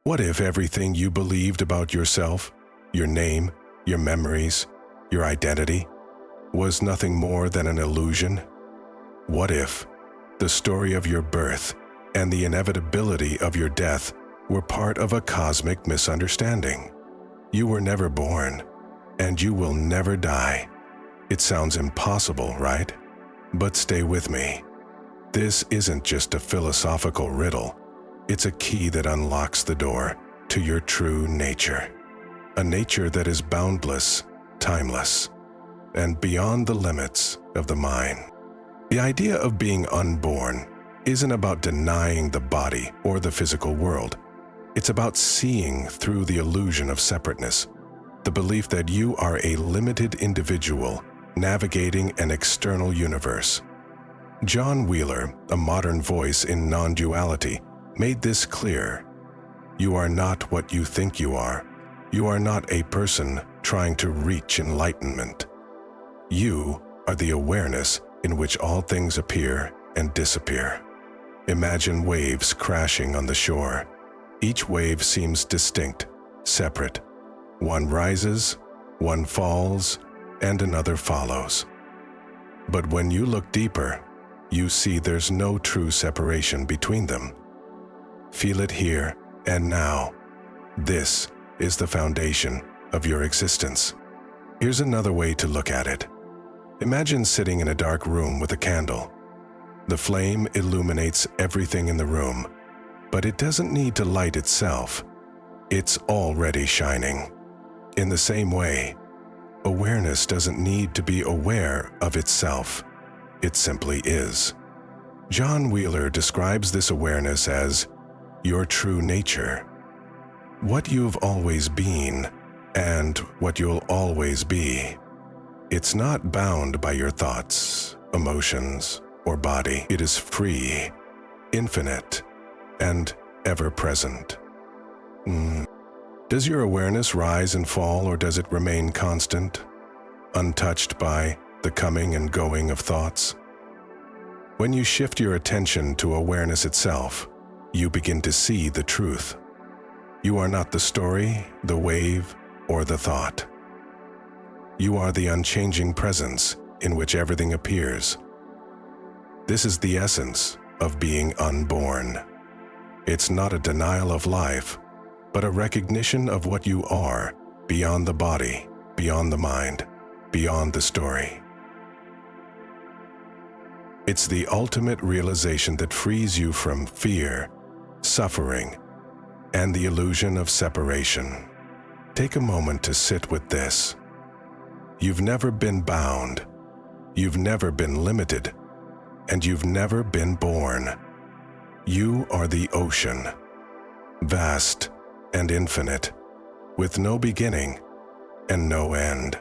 What if everything you believed about yourself, your name, your memories, your identity, was nothing more than an illusion? What if the story of your birth and the inevitability of your death were part of a cosmic misunderstanding? You were never born, and you will never die. It sounds impossible, right? But stay with me. This isn't just a philosophical riddle. It's a key that unlocks the door to your true nature. A nature that is boundless, timeless, and beyond the limits of the mind. The idea of being unborn isn't about denying the body or the physical world. It's about seeing through the illusion of separateness, the belief that you are a limited individual navigating an external universe. John Wheeler, a modern voice in non-duality, made this clear. You are not what you think you are. You are not a person trying to reach enlightenment. You are the awareness in which all things appear and disappear. Imagine waves crashing on the shore. Each wave seems distinct, separate. One rises, one falls, and another follows. But when you look deeper, you see there's no true separation between them. Feel it here and now. This is the foundation of your existence. Here's another way to look at it. Imagine sitting in a dark room with a candle. The flame illuminates everything in the room, but it doesn't need to light itself. It's already shining. In the same way, awareness doesn't need to be aware of itself. It simply is. John Wheeler describes this awareness as your true nature. What you've always been and what you'll always be. It's not bound by your thoughts, emotions, or body. It is free, infinite, and ever-present. Does your awareness rise and fall, or does it remain constant, untouched by the coming and going of thoughts? When you shift your attention to awareness itself, you begin to see the truth. You are not the story, the wave, or the thought. You are the unchanging presence in which everything appears. This is the essence of being unborn. It's not a denial of life, but a recognition of what you are beyond the body, beyond the mind, beyond the story. It's the ultimate realization that frees you from fear, suffering, and the illusion of separation. Take a moment to sit with this. You've never been bound, you've never been limited, and you've never been born. You are the ocean, vast and infinite, with no beginning and no end.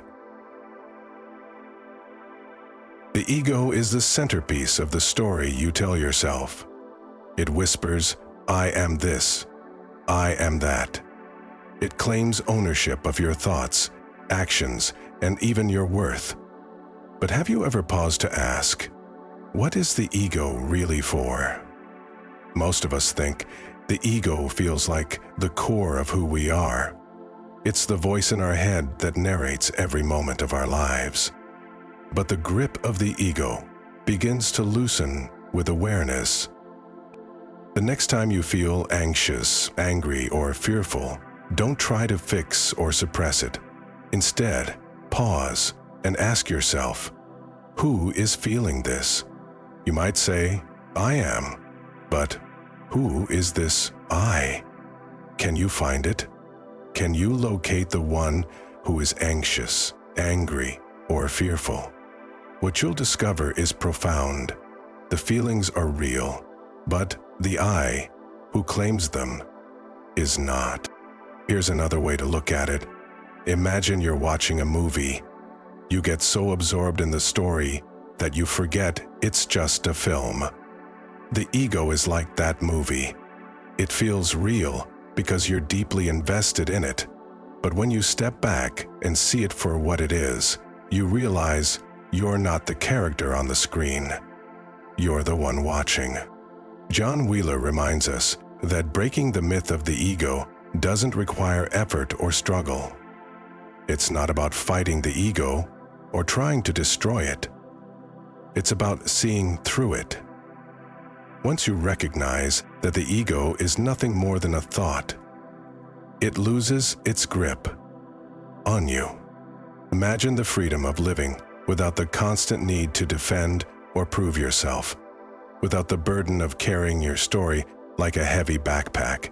The ego is the centerpiece of the story you tell yourself. It whispers, I am this, I am that. It claims ownership of your thoughts, actions, and even your worth. But have you ever paused to ask, what is the ego really for? Most of us think the ego feels like the core of who we are. It's the voice in our head that narrates every moment of our lives. But the grip of the ego begins to loosen with awareness. The next time you feel anxious, angry, or fearful, don't try to fix or suppress it. Instead, pause and ask yourself, who is feeling this? You might say, I am. But who is this I? Can you find it? Can you locate the one who is anxious, angry, or fearful? What you'll discover is profound. The feelings are real, but the I who claims them is not. Here's another way to look at it. Imagine you're watching a movie. You get so absorbed in the story that you forget it's just a film. The ego is like that movie. It feels real because you're deeply invested in it. But when you step back and see it for what it is, you realize you're not the character on the screen. You're the one watching. John Wheeler reminds us, that breaking the myth of the ego doesn't require effort or struggle. It's not about fighting the ego or trying to destroy it. It's about seeing through it. Once you recognize that the ego is nothing more than a thought, it loses its grip on you. Imagine the freedom of living without the constant need to defend or prove yourself, without the burden of carrying your story like a heavy backpack.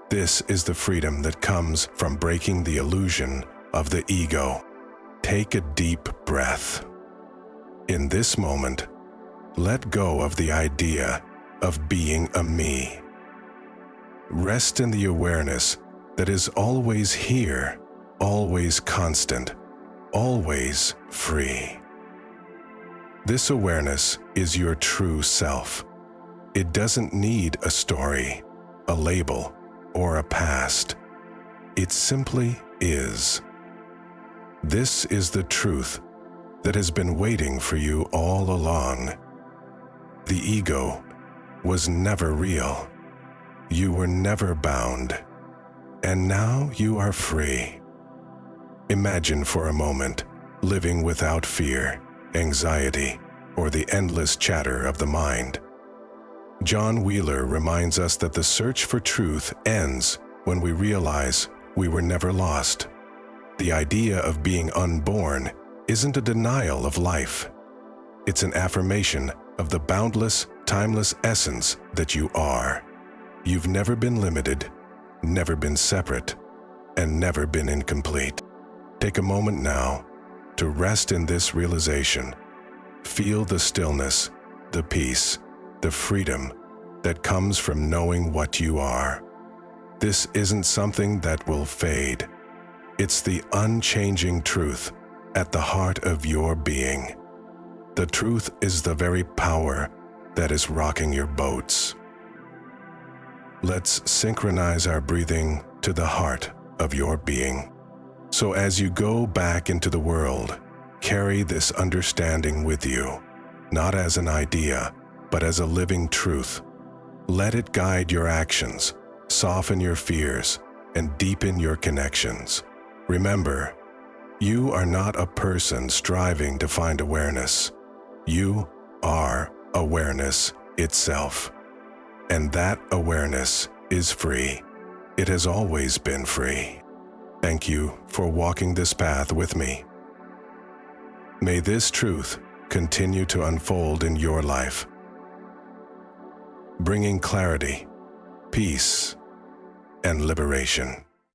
This is the freedom that comes from breaking the illusion of the ego. Take a deep breath. In this moment, let go of the idea of being a me. Rest in the awareness that is always here, always constant, always free. This awareness is your true self. It doesn't need a story, a label, or a past. It simply is. This is the truth that has been waiting for you all along. The ego was never real. You were never bound. And now you are free. Imagine for a moment living without fear, anxiety, or the endless chatter of the mind. John Wheeler reminds us that the search for truth ends when we realize we were never lost. The idea of being unborn isn't a denial of life. It's an affirmation of the boundless, timeless essence that you are. You've never been limited, never been separate, and never been incomplete. Take a moment now to rest in this realization. Feel the stillness, the peace, the freedom that comes from knowing what you are. This isn't something that will fade. It's the unchanging truth at the heart of your being. The truth is the very power that is rocking your boats. Let's synchronize our breathing to the heart of your being. So as you go back into the world, carry this understanding with you, not as an idea, but as a living truth. Let it guide your actions, soften your fears, and deepen your connections. Remember, you are not a person striving to find awareness. You are awareness itself. And that awareness is free. It has always been free. Thank you for walking this path with me. May this truth continue to unfold in your life, bringing clarity, peace, and liberation.